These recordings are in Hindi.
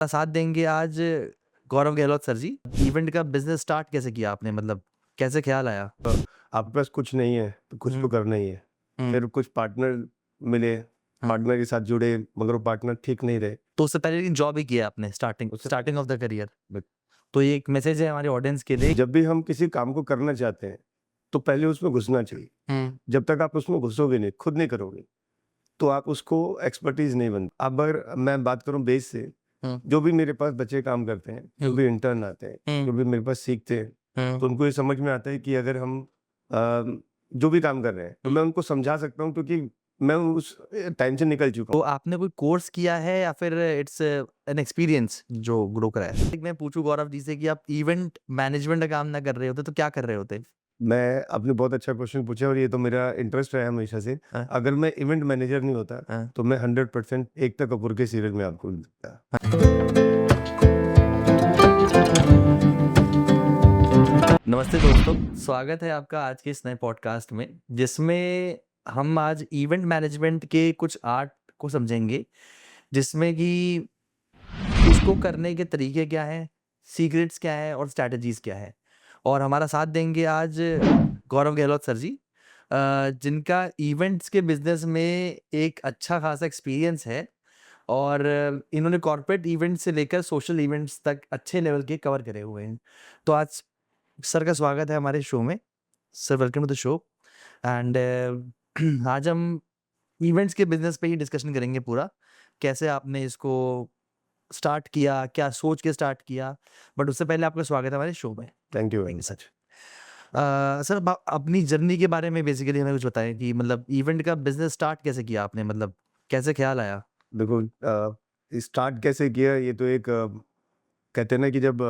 साथ देंगे आज गौरव गहलोत सर जी। इवेंट का बिजनेस स्टार्ट कैसे किया आपने, मतलब कैसे ख्याल आया? आपके पास कुछ नहीं है तो कुछ तो करना ही है। हम्म, फिर कुछ पार्टनर मिले, पार्टनर के साथ जुड़े, मगर वो पार्टनर ठीक नहीं रहे। तो उससे पहले जॉब ही किया आपने, उससे starting of the career. But तो ये एक मैसेज है हमारे ऑडियंस के लिए। जब भी हम किसी काम को करना चाहते हैं तो पहले उसमें घुसना चाहिए। हम्म, जब तक आप उसमें घुसोगे नहीं, खुद नहीं करोगे, तो आप उसको एक्सपर्टीज नहीं बनते। अब अगर मैं बात करूं बेस से, हम्म, जो भी मेरे पास बच्चे काम करते हैं, जो भी इंटर्न आते हैं, जो भी मेरे पास सीखते हैं, तो उनको ये समझ में आता है कि अगर हम जो भी काम कर रहे हैं तो मैं उनको समझा सकता हूँ, क्योंकि मैं उस टाइम से निकल चुका तो हूँ। आपने कोई कोर्स किया है या फिर इट्स एन एक्सपीरियंस जो ग्रो करा है? मैं पूछूं गौरव जी से कि आप इवेंट मैनेजमेंट का काम ना कर रहे होते तो क्या कर रहे होते? मैं आपने बहुत अच्छा क्वेश्चन पूछा और ये तो मेरा इंटरेस्ट रहा है हमेशा से। हाँ, अगर मैं इवेंट मैनेजर नहीं होता हाँ, तो मैं 100% एकता कपूर के सीरियल में आपको मिलता। नमस्ते दोस्तों, स्वागत है आपका आज के इस नए पॉडकास्ट में, जिसमें हम आज इवेंट मैनेजमेंट के कुछ आर्ट को समझेंगे, जिसमें कि उसको करने के तरीके क्या हैं, सीक्रेट्स क्या हैं और स्ट्रैटेजीज क्या है। और हमारा साथ देंगे आज गौरव गहलोत सर जी, जिनका इवेंट्स के बिजनेस में एक अच्छा खासा एक्सपीरियंस है। और इन्होंने कॉर्पोरेट इवेंट से लेकर सोशल इवेंट्स तक अच्छे लेवल के कवर करे हुए हैं। तो आज सर का स्वागत है हमारे शो में। Sir, welcome to the show. And आज हम इवेंट्स के बिजनेस पे ही डिस्कशन करेंगे पूरा, कैसे आपने इसको स्टार्ट किया, क्या सोच के स्टार्ट किया। बट उससे पहले आपका स्वागत है हमारे शो में। Thank you very thank you sir. Much. Sir, अपनी जर्नी के बारे में बेसिकली हमें कुछ बताएं कि मतलब इवेंट का बिजनेस स्टार्ट कैसे किया आपने, मतलब कैसे ख्याल आया? देखो, स्टार्ट कैसे किया, ये तो एक कहते हैं ना कि जब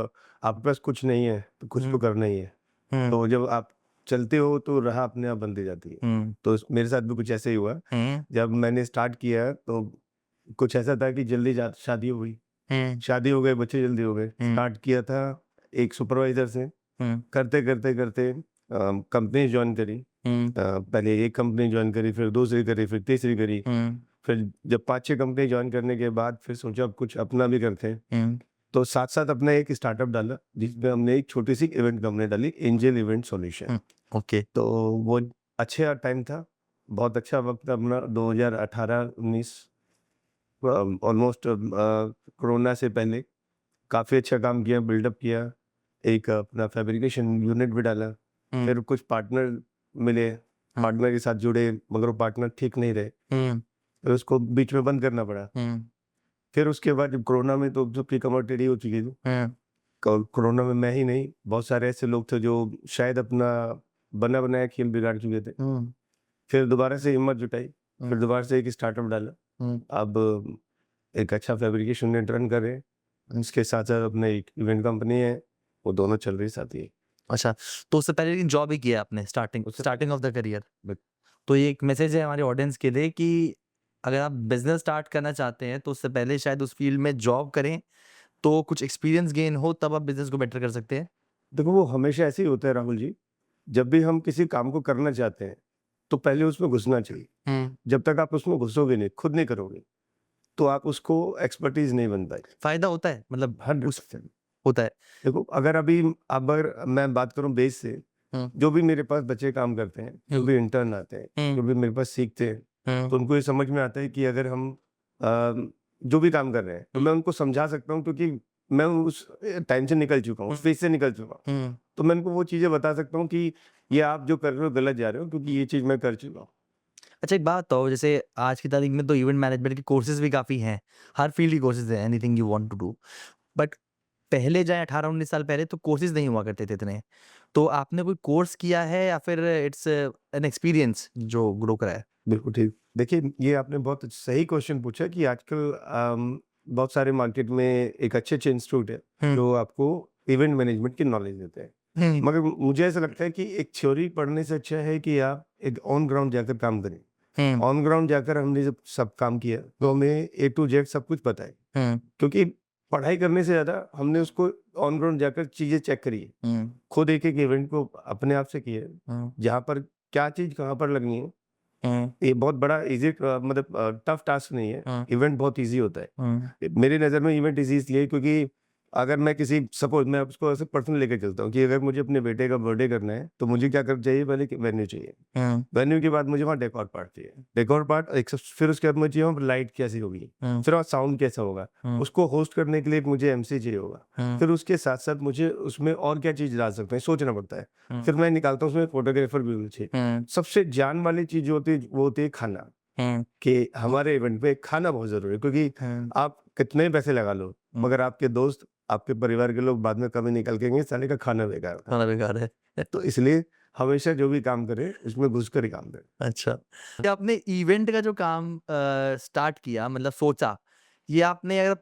आपके पास कुछ नहीं है तो कुछ तो हम्म, करना ही है। हम्म, तो जब आप चलते हो तो राह अपने आप बनती जाती है। हम्म, तो मेरे साथ भी कुछ ऐसे ही हुआ। हम्म, जब मैंने स्टार्ट किया तो कुछ ऐसा था कि जल्दी शादी हो गई। हम्म, शादी हो गए, बच्चे जल्दी हो गए। हम्म, स्टार्ट किया था एक सुपरवाइजर से, हम्म, करते करते करते कंपनी ज्वाइन करी। हम्म, पहले एक कंपनी ज्वाइन करी, फिर दूसरी करी, फिर तीसरी करी। हम्म, फिर जब 5-6 कंपनी ज्वाइन करने के बाद फिर सोचा अब कुछ अपना भी करते हैं। हम्म, तो साथ-साथ अपना एक स्टार्टअप डाला, जिसमें हमने एक छोटी-सी इवेंट कंपनी डाली, एंजल इवेंट सॉल्यूशन। ओके। तो वो अच्छा टाइम था, बहुत अच्छा वक़्त था अपना 2018-19, ऑलमोस्ट कोरोना से पहले काफ़ी अच्छा काम किया, बिल्डअप किया। एक अपना फैब्रिकेशन यूनिट भी डाला। हम्म, फिर कुछ पार्टनर मिले, हम्म, पार्टनर के साथ जुड़े, मगर वो पार्टनर ठीक नहीं रहे, हम्म, फिर उसको बीच में बंद करना पड़ा। हम्म, फिर उसके बाद जब कोरोना में तो सबकी कमर टेढ़ी हो चुकी थी। हम्म, कोरोना में मैं ही नहीं, बहुत सारे ऐसे लोग थे जो शायद अपना बना बनाया खेल बिगाड़ चुके थे। हम्म, फिर दोबारा से हिम्मत जुटाई, हम्म, फिर दोबारा से एक स्टार्टअप डाला। हम्म, अब एक अच्छा फैब्रिकेशन यूनिट रन कर रहे हैं, इसके साथ साथ अपने एक इवेंट कंपनी है, वो दोनों चल रही साथ ही। अच्छा। तो उससे पहले जॉब ही किया आपने, उससे starting of the career. But तो ये एक मैसेज है हमारे ऑडियंस के लिए कि अगर आप बिजनेस स्टार्ट करना चाहते हैं तो उससे पहले शायद उस फील्ड में जॉब करें, तो कुछ एक्सपीरियंस गेन हो, तब आप बिजनेस को बेटर कर सकते हैं। देखो, वो हमेशा ऐसे ही होता है राहुल जी। जब भी हम किसी काम को करना चाहते हैं तो पहले उसमें घुसना चाहिए। हम्म, जब तक आप उसमें घुसोगे नहीं, खुद नहीं करोगे, तो आप उसको एक्सपर्टीज नहीं बन पाएगी। फायदा होता है, मतलब उस 100%। होता है। देखो, अगर मैं बात करूं बेस से, हम्म, जो भी मेरे पास बच्चे काम करते हैं, जो हम्म, भी इंटर्न आते हैं, हम्म, जो भी मेरे पास सीखते हैं, हम्म, तो उनको ये समझ में आता है कि अगर हम जो भी काम कर रहे हैं तो मैं उनको समझा सकता हूँ, क्योंकि मैं उस टाइम से निकल चुका हूँ, उस फेज से निकल चुका हूँ। हम्म। तो मैं उनको वो चीज़ें बता सकता हूँ कि ये आप जो कर रहे हो गलत जा रहे हो, क्योंकि ये चीज़ मैं कर चुका हूँ। अच्छा, एक बात बताओ, जैसे आज की तारीख में तो इवेंट मैनेजमेंट के कोर्सेज भी काफी हैं, हर फील्ड की कोर्सेज है, anything you want to do. But पहले जाए 18-19 साल पहले तो कोर्सेज नहीं हुआ करते थे इतने। तो आपने कोई कोर्स किया है या फिर इट्स एन एक्सपीरियंस जो ग्रो करा है? बिल्कुल ठीक। देखिए, ये आपने बहुत सही क्वेश्चन पूछा कि आजकल बहुत सारे मार्केट में एक अच्छे-अच्छे इंस्टीट्यूट है, हुँ, जो आपको इवेंट मैनेजमेंट की नॉलेज देते हैं। हुँ, मगर मुझे ऐसा लगता है कि एक थ्योरी पढ़ने से अच्छा है कि आप एक ऑन ग्राउंड जाकर काम करें। हुँ, ऑन ग्राउंड जाकर हमने जब सब काम किया, तो हमें ए टू जेड सब कुछ पता है। हुँ, क्योंकि पढ़ाई करने से ज़्यादा हमने उसको ऑन ग्राउंड जाकर चीज़ें चेक करी है। हुँ, खुद एक-एक इवेंट को अपने आप से किया है, हुँ, जहाँ पर क्या चीज़ कहाँ पर लगनी है, ये बहुत बड़ा इजी मतलब टफ टास्क नहीं है। हाँ। इवेंट बहुत इजी होता है। मेरी नज़र में इवेंट इजी इसलिए क्योंकि अगर मैं किसी सपोज मैं उसको ऐसे पर्सनल लेकर चलता हूँ कि अगर मुझे अपने बेटे का बर्थडे करना है तो मुझे क्या करना चाहिए, पहले वेन्यू चाहिए। वेन्यू के बाद मुझे वहाँ डेकोर पार्ट चाहिए, डेकोर पार्ट फिर उसके बाद मुझे चाहिए वहाँ लाइट कैसी होगी, फिर वहाँ साउंड कैसा होगा, उसको होस्ट करने के लिए मुझे एमसी चाहिए होगा, फिर उसके साथ साथ मुझे उसमें और क्या चीज़ डाल सकते हैं सोचना पड़ता है। फिर मैं निकालता हूँ उसमें फोटोग्राफर भी चाहिए। सबसे जान वाली चीज़ जो होती है वो होती है खाना, कि हमारे इवेंट में खाना बहुत ज़रूरी है क्योंकि आप कितने पैसे लगा लो मगर आपके दोस्त, आपके परिवार के लोग बाद में कभी निकल के कहेंगे साले का खाना बेकार था। खाना बेकार है। तो इसलिए हमेशा जो भी काम करें उसमें घुसकर ही काम करें। अच्छा। ये आपने इवेंट का जो काम स्टार्ट किया मतलब सोचा, ये आपने अगर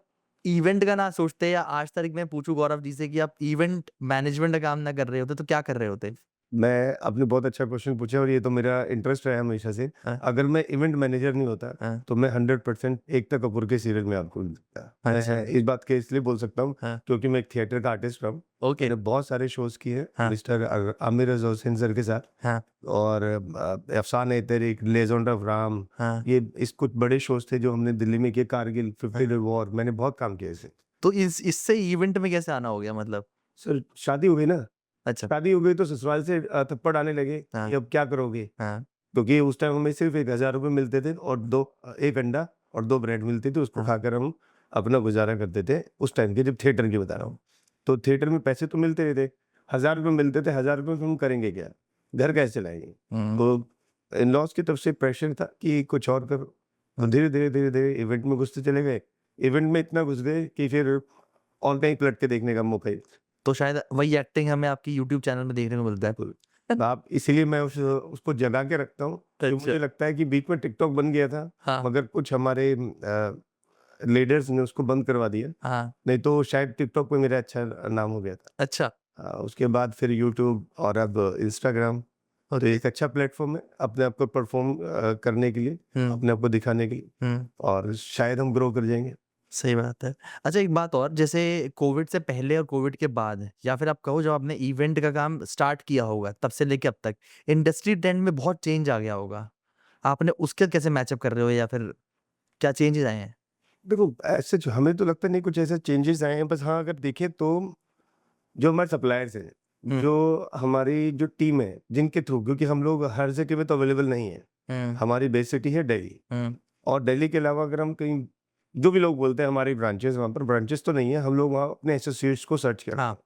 इवेंट का ना सोचते या आज तारीख में पूछूँ गौरव जी से कि आप इवेंट मैनेजमेंट का काम ना कर रहे होते तो क्या कर रहे होते? मैं आपने बहुत अच्छा क्वेश्चन पूछा और ये तो मेरा इंटरेस्ट रहा है हमेशा से। हाँ, अगर मैं इवेंट मैनेजर नहीं होता हाँ, तो मैं 100% एकता कपूर के सीरियल में आपको मिलता। अच्छा। मैं इस बात के इसलिए बोल सकता हूँ हाँ, क्योंकि मैं एक थिएटर का आर्टिस्ट रहा हूँ। ओके। मैंने बहुत सारे शोज़ किए हैं हाँ, मिस्टर आमिर रज़ा हुसैन सर के साथ हाँ, और अफ़साने तेरिक, लेजेंड ऑफ राम, हाँ। ये इस कुछ बड़े शोज़ थे जो हमने दिल्ली में किए, कारगिल, 50 डे वॉर, मैंने बहुत काम किया इससे। तो इससे इवेंट में कैसे आना हो गया मतलब? सर शादी हो गई ना, अच्छा। शादी हो गई तो ससुराल से थप्पड़ आने लगे हाँ, कि अब क्या करोगे? हाँ, क्योंकि उस टाइम हमें सिर्फ ₹1000 मिलते थे और 1 अंडा और 2 ब्रेड मिलती थी, उसको हाँ, खाकर हम अपना गुज़ारा करते थे। उस टाइम के जब थिएटर की बता रहा हूँ। तो थिएटर में पैसे तो मिलते ही थे, ₹1000 मिलते थे, ₹1000 में हम करेंगे क्या? घर कैसे चलाएँगे? हुँ, तो इन-लॉज़ की तरफ से प्रेशर था कि कुछ और करो। तो धीरे-धीरे, धीरे-धीरे इवेंट में घुसते चले गए। इवेंट में इतना घुस गए कि फिर और कहीं पलट के देखने का मौका ही। तो शायद वही एक्टिंग हमें आपकी यूट्यूब चैनल में देखने को मिलता है। तो आप इसीलिए मैं उसको जगा के रखता हूँ कि अच्छा। मुझे लगता है कि बीच में टिकटॉक बन गया था, हाँ, मगर कुछ हमारे लीडर्स ने उसको बंद करवा दिया, हाँ, नहीं तो शायद टिकटॉक पे मेरा अच्छा नाम हो गया था। अच्छा। उसके बाद फिर यूट्यूब और अब इंस्टाग्राम, तो एक अच्छा प्लेटफ़ॉर्म है अपने आप को परफ़ॉर्म करने के लिए, हुँ, अपने आप को दिखाने के लिए हुँ। और शायद हम ग्रो कर जाएँगे। सही बात है। अच्छा एक बात और जैसे कोविड से पहले और कोविड के बाद या फिर आप कहो जब आपने इवेंट का काम स्टार्ट किया होगा तब से लेके अब तक इंडस्ट्री ट्रेंड में बहुत चेंज आ गया होगा। आपने उसके कैसे मैचअप कर रहे हो या फिर क्या चेंजेस आए हैं? देखो ऐसे जो हमें तो लगता नहीं कुछ ऐसे चेंजेज़ आए हैं, बस हाँ, अगर देखें तो जो हमारे सप्लायर्स हैं, हुँ, जो हमारी जो टीम है, जिनके थ्रू, क्योंकि हम लोग हर जगह पे तो अवेलेबल नहीं है। हुँ, हमारी बेस सिटी है दिल्ली हुँ, और दिल्ली के अलावा अगर हम कहीं, जो भी लोग बोलते हैं हमारी ब्रांचेज़, वहाँ पर ब्रांचेज़ तो नहीं है, हम लोग वहाँ अपने एसोसिएट्स को सर्च करते हाँ,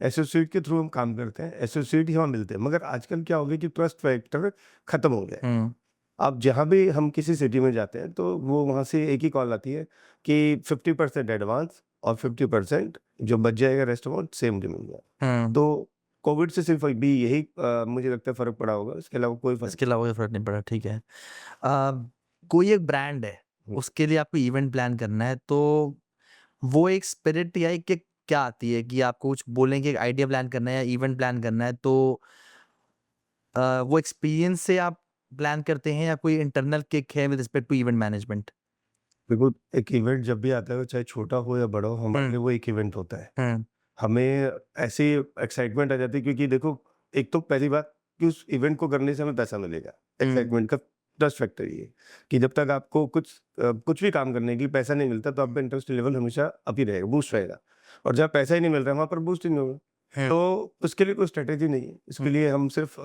हैं। एसोसिएट के थ्रू हम काम करते हैं, एसोसिएट ही वहाँ मिलते हैं। मगर आजकल क्या हो गया कि ट्रस्ट फैक्टर खत्म हो गया है। हुँ, अब जहाँ भी हम किसी सिटी में जाते हैं तो वो वहाँ से एक ही कॉल आती है कि 50% एडवांस और 50% जो बच जाएगा rest amount same day meal जाएगा। हुँ। तो कोविड से सिर्फ अभी यही मुझे लगता है फ़र्क पड़ा होगा, इसके अलावा कोई फ़र्क इसके अलावा कोई फ़र्क नहीं पड़ा, ठीक है। कोई एक ब्रांड है, नहीं। उसके लिए आपको इवेंट प्लान करना है तो वो एक स्पिरिट या एक एक क्या आती है कि आपको कुछ बोलेंगे एक आइडिया प्लान करना है या इवेंट प्लान करना है तो वो एक्सपीरियंस से आप प्लान करते हैं या कोई इंटरनल किक है with respect to event management? देखो, एक इवेंट जब भी आता है, चाहे छोटा हो या बड़ा हो, हमारे हुँ, लिए वो एक इवेंट होता है। हुँ, हमें ऐसी एक्साइटमेंट आ जाती है क्योंकि देखो, एक तो पहली बात कि उस इवेंट को करने से हमें पैसा मिलेगा। हुँ, एक्साइटमेंट का ट्रस्ट फैक्टर ये है कि जब तक आपको कुछ भी काम करने के लिए पैसा नहीं मिलता, तो आपका इंटरेस्ट लेवल हमेशा अप ही रहेगा, बूस्ट रहेगा। और जहाँ पैसा ही नहीं मिल रहा है, वहाँ पर बूस्ट ही नहीं होगा। हुँ, तो उसके लिए कोई स्ट्रैटेजी नहीं है। इसके हुँ, लिए हम सिर्फ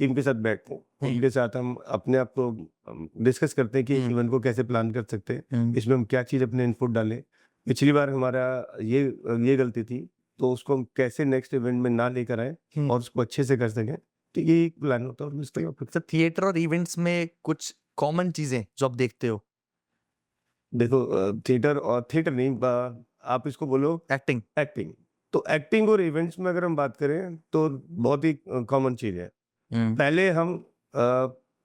टीम के साथ बैठते हैं। हुँ, उनके साथ हम अपने आप को डिस्कस करते हैं कि हुँ, इवेंट को कैसे प्लान कर सकते हैं। हुँ, इसमें हम क्या चीज़ अपने इनपुट डालें। पिछली बार हमारा ये गलती थी, तो उसको हम कैसे नेक्स्ट इवेंट में ना लेकर आएँ हुँ। और उसको अच्छे से कर सकें। तो ये एक प्लान होता है और इसके अलावा तो थिएटर और इवेंट्स में कुछ कॉमन चीज़ें जो आप देखते हो? देखो, थिएटर नहीं, आप इसको बोलो एक्टिंग। एक्टिंग। तो एक्टिंग और इवेंट्स में अगर हम बात करें तो बहुत ही कॉमन चीज़ है। हुँ, पहले हम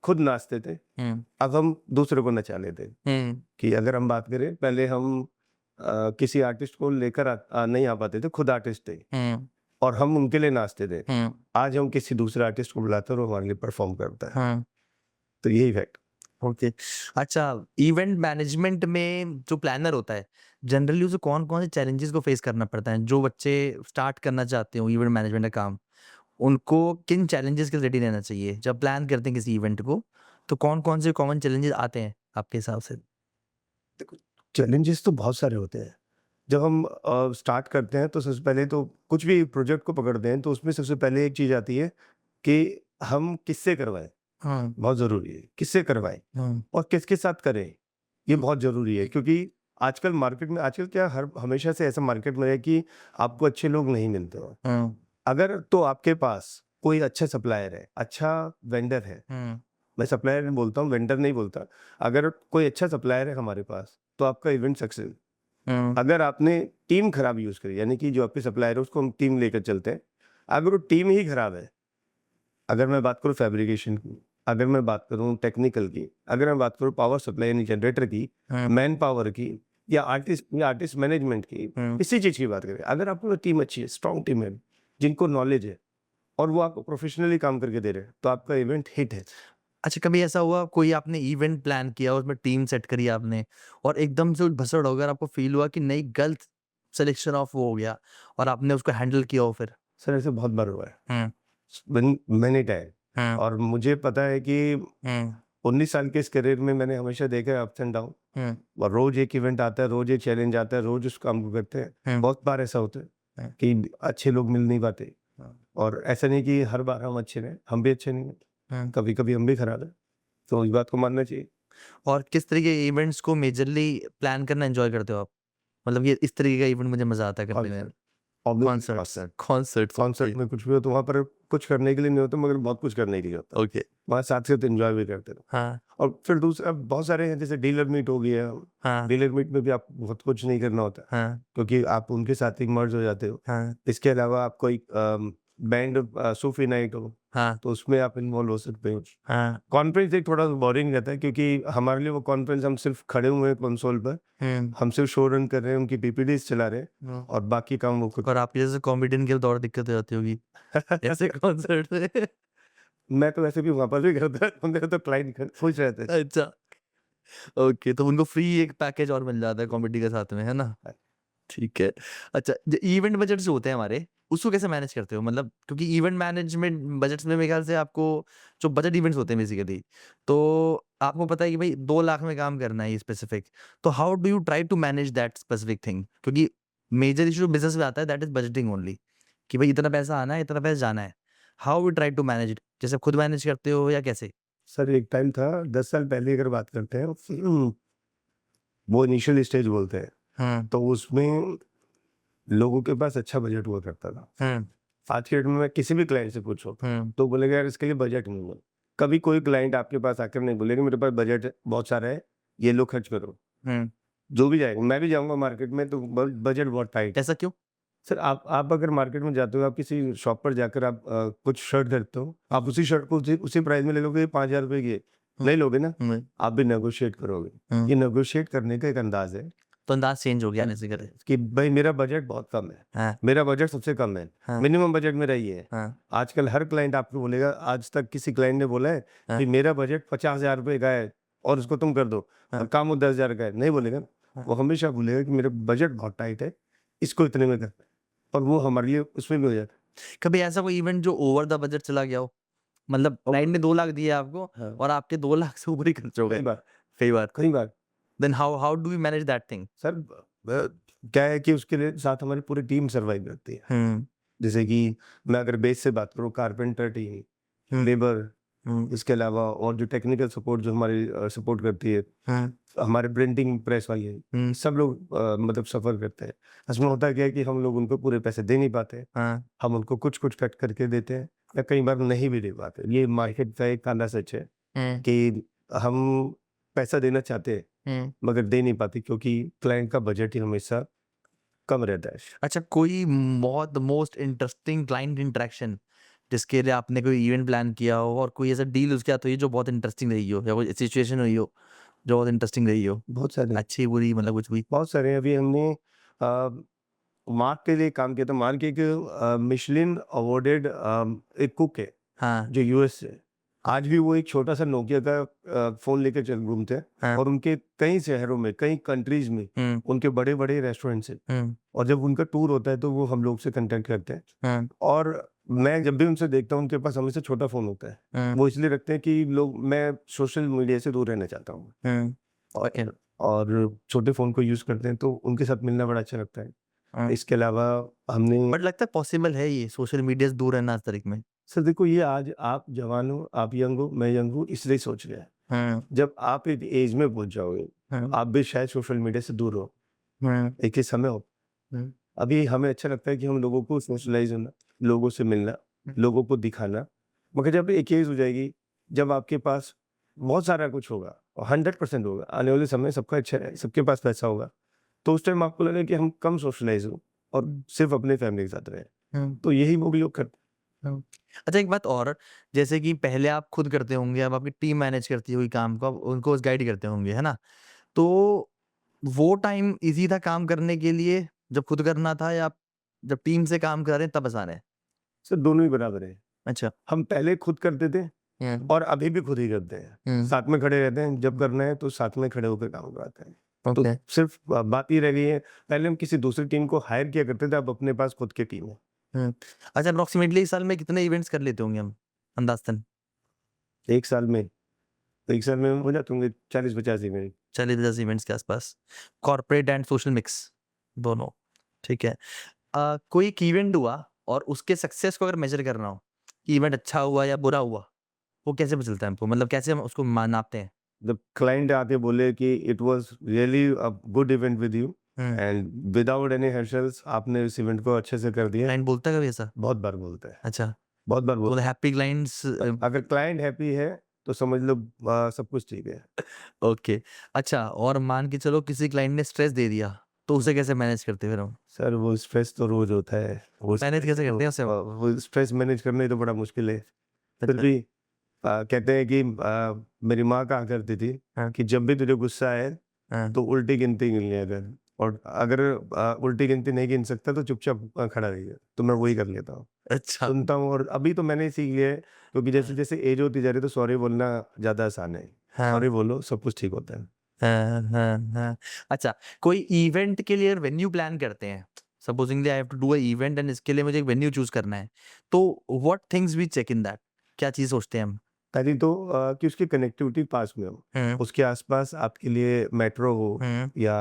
खुद नाचते थे, हुँ, अब हम दूसरे को नचा लेते हैं। हुँ, कि अगर हम बात करें, पहले हम किसी आर्टिस्ट को लेकर नहीं आ पाते थे, खुद आर्टिस्ट थे हुँ, और हम उनके लिए नाचते थे। हुँ, आज हम किसी दूसरे आर्टिस्ट को बुलाते हैं और वो हमारे लिए परफॉर्म करता है। हाँ, तो यही इफेक्ट। ओके। अच्छा इवेंट मैनेजमेंट में जो प्लानर होता है, जनरली उसे कौन-कौन से चैलेंजेस को फेस करना पड़ता है? जो बच्चे स्टार्ट करना चाहते हो इवेंट मैनेजमेंट का काम, उनको किन चैलेंजेस के लिए रेडी रहना चाहिए जब प्लान करते हैं किसी इवेंट को? तो कौन-कौन से कॉमन चैलेंजेस आते हैं आपके हिसाब से? देखो, चैलेंजेस तो बहुत सारे होते हैं। जब हम स्टार्ट करते हैं तो सबसे पहले तो कुछ भी प्रोजेक्ट को पकड़ते हैं तो उसमें सबसे पहले एक चीज़ आती है कि हम किससे करवाएँ, हाँ, बहुत ज़रूरी है। किससे करवाएँ हाँ, और किसके साथ करें, ये बहुत ज़रूरी है क्योंकि आजकल मार्केट में आजकल क्या हर हमेशा से ऐसा मार्केट में है कि आपको अच्छे लोग नहीं मिलते हो। हाँ, अगर तो आपके पास कोई अच्छा सप्लायर है, अच्छा वेंडर है, हुँ, मैं सप्लायर नहीं बोलता हूँ, वेंडर नहीं बोलता। अगर कोई अच्छा सप्लायर है हमारे पास, तो आपका इवेंट सक्सेस। हुँ, अगर आपने टीम खराब यूज़ करी, यानी कि जो आपके सप्लायर है उसको हम टीम लेकर चलते हैं। अगर वो टीम ही खराब है, अगर मैं बात करूँ फैब्रिकेशन की, अगर मैं बात करूँ टेक्निकल की, अगर मैं बात करूँ पावर सप्लाई यानी जनरेटर की, हुँ, मैन पावर की या आर्टिस्ट मैनेजमेंट की, हुँ। किसी चीज़ की बात करें, अगर आपके पास टीम अच्छी है, स्ट्रॉन्ग टीम है, जिनको नॉलेज है और वो आपको प्रोफेशनली काम करके दे रहे हैं, तो आपका इवेंट हिट है। अच्छा, कभी ऐसा हुआ कोई आपने इवेंट प्लान किया, उसमें टीम सेट करी आपने और एकदम से भसड़ हो गया और आपको फ़ील हुआ कि नहीं, गलत सिलेक्शन ऑफ वो हो गया और आपने उसको हैंडल किया हो फिर? सर ऐसे बहुत बार हुआ है, हुँ, मैनी टाइम। हुँ, और मुझे पता है कि हुँ, 19 साल के इस करियर में मैंने हमेशा देखा है अप्स एंड डाउन। हुँ, और रोज एक इवेंट आता है, रोज एक चैलेंज आता है, रोज उस काम को करते हैं। हुँ, बहुत बार ऐसा होता है हुँ, कि अच्छे लोग मिल नहीं पाते हुँ, और ऐसा नहीं कि हर बार हम अच्छे रहे, हम भी अच्छे नहीं हैं, हुँ। कभी कभी हम भी खराब हैं, तो इस बात को मानना चाहिए। और किस तरीके के इवेंट्स को मेजरली प्लान करना एन्जॉय करते हो आप? मतलब ये इस तरीके का इवेंट मुझे मज़ा आता है करने में। Concert, obviously concerts concert. Concerts okay, concert में कुछ भी हो तो वहाँ पर कुछ करने के लिए नहीं होता, मगर बहुत कुछ करने के लिए होता है। ओके। वहाँ साथ साथ एंजॉय भी करते रहो। हाँ, और फिर दूसरा बहुत सारे हैं, जैसे डीलर मीट हो गया। हाँ, डीलर मीट में भी आपको बहुत कुछ नहीं करना होता, हाँ, क्योंकि आप उनके साथ ही मर्ज हो जाते हो। हाँ, इसके अलावा आप कोई बैंड सूफी नाइट हो, हाँ, तो उसमें आप इन्वॉल्व हो सकते हो। हाँ। कॉन्फ्रेंस एक थोड़ा बोरिंग रहता है, क्योंकि हमारे लिए वो कॉन्फ्रेंस हम सिर्फ खड़े हुए हैं कंसोल पर, हुँ, हम सिर्फ शो रन कर रहे हैं, उनकी पीपीटीज चला रहे हैं हुँ। और बाकी काम वो खुद। और आपके जैसे कॉमेडियन के तो और दिक्कत हो जाती होगी ऐसे कॉन्सर्ट में। मैं तो वैसे भी वहाँ पर भी करता तो मेरे तो क्लाइंट खुश रहते हैं। अच्छा, ओके, तो उनको फ्री एक पैकेज और मिल जाता है कॉमेडी के साथ में, है ना? ठीक है। अच्छा, जो इवेंट बजट्स होते हैं हमारे, उसको कैसे मैनेज करते हो? मतलब क्योंकि इवेंट मैनेजमेंट बजट्स में मेरे ख्याल से आपको जो बजट इवेंट्स होते हैं बेसिकली, तो आपको पता है कि भई 2 लाख में काम करना है ये स्पेसिफिक, तो how do you try to manage that specific thing? क्योंकि मेजर इश्यू बिज़नेस में आता है दैट इज़ बजटिंग ओनली कि भई इतना पैसा आना है, इतना पैसा जाना है। How you try to manage it? जैसे खुद मैनेज करते हो या कैसे? सर एक टाइम था, 10 साल पहले अगर बात करते हैं, वो इनिशियल स्टेज बोलते हैं, हुँ, तो उसमें लोगों के पास अच्छा बजट हुआ करता था। हुँ, आज के डेट में मैं किसी भी क्लाइंट से पूछो, हुँ, तो बोलेगा यार इसके लिए बजट नहीं है। कभी कोई क्लाइंट आपके पास आकर नहीं बोलेगा मेरे पास बजट है, बहुत सारा है, ये लो खर्च करो। हुँ। जो भी जाएगा, मैं भी जाऊँगा मार्केट में तो बजट बहुत टाइट है। ऐसा क्यों? सर आप अगर मार्केट में जाते हो, आप किसी शॉप पर जाकर आप कुछ शर्ट खरीदते हो, आप उसी शर्ट को उसी उसी प्राइस में ले लोगे, 5,000 रुपए की है, हुँ, नहीं लोगे ना? हुँ, आप भी नेगोशिएट करोगे। हुँ। ये नेगोशिएट करने का एक अंदाज़ है तो अंदाज़ चेंज हो गया बेसिकली। कि भाई मेरा बजट बहुत कम है, हाँ, मेरा बजट सबसे कम है, हाँ, मिनिमम बजट मेरा ये है। हाँ, आजकल हर क्लाइंट आपको बोलेगा, आज तक किसी क्लाइंट ने बोला है हाँ, कि मेरा बजट 50,000 रुपए का है और उसको तुम कर दो और हाँ, काम वो 10,000 का है, नहीं बोलेगा ना। हाँ। वो हमेशा बोलेगा कि मेरा बजट बहुत टाइट है, इसको इतने में कर, और वो हमारे लिए उसमें भी हो जाता है। कभी ऐसा कोई इवेंट जो ओवर द बजट चला गया हो? मतलब क्लाइंट ने 2 लाख दिए आपको हाँ, और आपके 2 लाख से ऊपर ही खर्च हो कई गए, बार, कई बार। कई बार। Then how how do you manage that thing? Sir क्या है कि उसके लिए साथ हमारी पूरी टीम सर्वाइव करती है। हुँ, जैसे कि मैं अगर बेस से बात करूँ, कारपेंटर टीम, हुँ, लेबर, हुँ, इसके अलावा और जो टेक्निकल सपोर्ट जो हमारी सपोर्ट करती है, हुँ, हमारे प्रिंटिंग प्रेस वाली है, हुँ, सब लोग मतलब सफ़र करते हैं। उसमें होता क्या है कि हम लोग उनको पूरे पैसे दे नहीं पाते, हाँ, हम उनको कुछ-कुछ कट करके देते हैं या कई बार नहीं भी दे पाते। ये मार्केट का एक काला सच है हुँ, कि हम पैसा देना चाहते हैं, हुँ। मगर दे नहीं पाते, क्योंकि क्लाइंट का बजट ही हमेशा कम रहता है। अच्छा, कोई बहुत मोस्ट इंटरेस्टिंग क्लाइंट इंटरैक्शन जिसके लिए आपने कोई इवेंट प्लान किया हो और कोई ऐसा डील उसके साथ हुई जो बहुत इंटरेस्टिंग रही हो या कोई सिचुएशन हुई हो जो बहुत इंटरेस्टिंग रही हो? बहुत सारे अच्छी, बुरी मतलब कुछ भी? बहुत सारे हैं। अभी हमने मार्क के लिए काम किया था। मार्क एक मिशेलिन अवॉर्डेड एक कुक है, हाँ, जो यूएस से है। आज भी वो एक छोटा-सा नोकिया का फ़ोन लेके चल घूमते हैं हाँ, और उनके कई शहरों में, कई कंट्रीज़ में हुँ, उनके बड़े-बड़े रेस्टोरेंट्स हैं, हुँ, और जब उनका टूर होता है तो वो हम लोग से कॉन्टैक्ट करते हैं। हाँ, और मैं जब भी उनसे देखता हूँ उनके पास हमेशा छोटा फ़ोन होता है। हम्म, वो इसलिए रखते हैं कि लोग मैं सोशल मीडिया से दूर रहना चाहता हूँ ओके, और छोटे फ़ोन को यूज़ करते हैं तो उनके साथ मिलना बड़ा अच्छा लगता है। इसके अलावा हमने बट लगता है पॉसिबल है ये सोशल मीडिया से दूर रहना आज तारीख में? सर देखो ये आज आप जवान हो, आप यंग हो, मैं यंग हूँ इसलिए सोच रहे हैं। जब आप एक एज में पहुँच जाओगे, आप भी शायद सोशल मीडिया से दूर हो, एक ही समय हो। अभी हमें अच्छा लगता है कि हम लोगों को सोशलाइज़ होना, लोगों से मिलना, लोगों को दिखाना। मगर जब एक एज हो जाएगी, जब आपके पास बहुत सारा कुछ होगा और 100% होगा, आने वाले समय सबका अच्छा है, सबके पास पैसा होगा, तो उस टाइम आपको लगेगा कि हम कम सोशलाइज़ हों और सिर्फ़ अपने फैमिली के साथ रहें। तो यही वो भी लोग करते हुँ। अच्छा एक बात और, जैसे कि पहले आप खुद करते होंगे, अब आपकी टीम मैनेज करती होगी काम को, आप उनको गाइड करते होंगे, है ना? तो वो टाइम ईज़ी था काम करने के लिए, जब खुद करना था या जब टीम से काम कर रहे हैं तब आसान है? सर दोनों ही बराबर हैं। अच्छा। हम पहले खुद करते थे हुँ, और अभी भी खुद ही करते हैं। हुँ, साथ में खड़े रहते हैं, जब करना है तो साथ में खड़े होकर काम करवाते हैं। तो ओके। सिर्फ़ बात ये रह गई है, पहले हम किसी दूसरी टीम को हायर किया करते थे, अब अपने पास खुद की टीम है। हुँ। अच्छा अप्रॉक्सिमेटली इस साल में कितने इवेंट्स कर लेते होंगे हम, अंदाज़तन? 1 साल में 1 साल में हो जाते होंगे 40-50 इवेंट। 40-50 इवेंट्स के आसपास। कॉर्पोरेट एंड सोशल मिक्स, दोनों, ठीक है। कोई एक इवेंट हुआ और उसके सक्सेस को अगर मेज़र करना हो, कि इवेंट अच्छा हुआ या बुरा हुआ, वो कैसे पता चलता है हमको? मतलब कैसे हम उसको नापते हैं? जब क्लाइंट आके बोले कि it was really a good event with you hmm. And without any hairstyles आपने इस इवेंट को अच्छे से कर दिया। क्लाइंट बोलता है कभी ऐसा? बहुत बार बोलता है, अच्छा, बहुत बार तो बोलता हैप्पी क्लाइंट्स है। अगर क्लाइंट हैप्पी है, तो समझ लो सब कुछ ठीक है। ओके। अच्छा और मान के चलो किसी क्लाइंट ने स्ट्रेस दे दिया, तो उसे कैसे मैनेज करते फिर हम? सर वो स्ट्रेस तो रोज़ होता है। वो मैनेज स्ट्रेस कैसे तो करते हैं उसे हम? वो स्ट्रेस मैनेज करना ही तो बड़ा मुश्किल है। फिर अच्छा, भी कहते हैं कि मेरी माँ कहा करती थी हाँ, कि जब भी तुझे गुस्सा आए हाँ। तो उल्टी गिनती गिन लिया कर और अगर उल्टी गिनती नहीं गिन सकता तो चुपचाप खड़ा रहिए। तो मैं वही कर लेता हूँ। अच्छा। सुनता हूँ और अभी तो मैंने सीख लिया है क्योंकि हाँ, जैसे-जैसे एज होती जा रही है तो सॉरी बोलना ज़्यादा आसान है। हाँ, सॉरी बोलो सब कुछ ठीक होता है। हाँ, हाँ, हाँ। अच्छा, कोई इवेंट के लिए वेन्यू प्लान करते हैं, supposingly I have to do a event and इसके लिए मुझे एक वेन्यू चूज़ करना है, तो what things we check in that? क्या चीज़ सोचते हैं हम? पहली तो कि उसकी कनेक्टिविटी पास में हो। हुँ, उसके आस-पास आपके लिए मेट्रो हो हुँ, या